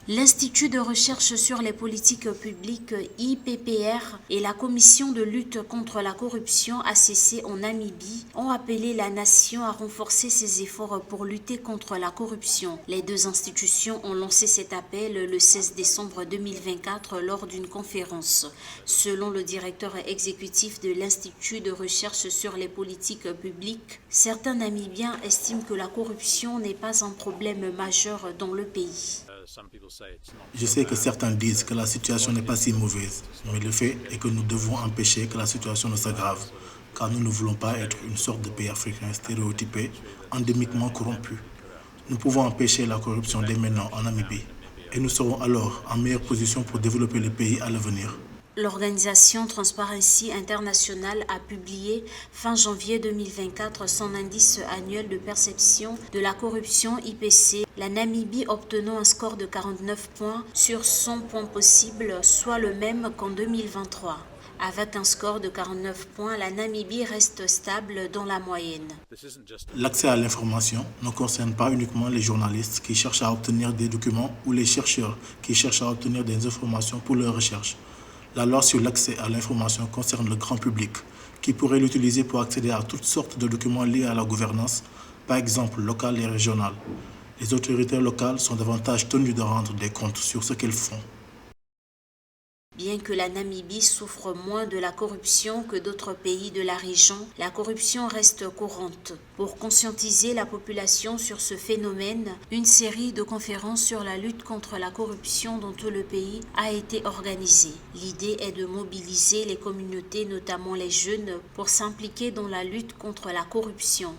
L'Institut de recherche sur les politiques publiques IPPR et la Commission de lutte contre la corruption ACC en Namibie ont appelé la nation à renforcer ses efforts pour lutter contre la corruption. Les deux institutions ont lancé cet appel le 16 décembre 2024 lors d'une conférence. Selon le directeur exécutif de l'Institut de recherche sur les politiques publiques, certains Namibiens estiment que la corruption n'est pas un problème majeur dans le pays. Je sais que certains disent que la situation n'est pas si mauvaise, mais le fait est que nous devons empêcher que la situation ne s'aggrave, car nous ne voulons pas être une sorte de pays africain stéréotypé, endémiquement corrompu. Nous pouvons empêcher la corruption dès maintenant en Namibie, et nous serons alors en meilleure position pour développer le pays à l'avenir. L'organisation Transparency International a publié fin janvier 2024 son indice annuel de perception de la corruption IPC, la Namibie obtenant un score de 49 points sur 100 points possibles, soit le même qu'en 2023. Avec un score de 49 points, la Namibie reste stable dans la moyenne. L'accès à l'information ne concerne pas uniquement les journalistes qui cherchent à obtenir des documents ou les chercheurs qui cherchent à obtenir des informations pour leurs recherches. La loi sur l'accès à l'information concerne le grand public, qui pourrait l'utiliser pour accéder à toutes sortes de documents liés à la gouvernance, par exemple locale et régionale. Les autorités locales sont davantage tenues de rendre des comptes sur ce qu'elles font. Bien que la Namibie souffre moins de la corruption que d'autres pays de la région, la corruption reste courante. Pour conscientiser la population sur ce phénomène, une série de conférences sur la lutte contre la corruption dans tout le pays a été organisée. L'idée est de mobiliser les communautés, notamment les jeunes, pour s'impliquer dans la lutte contre la corruption.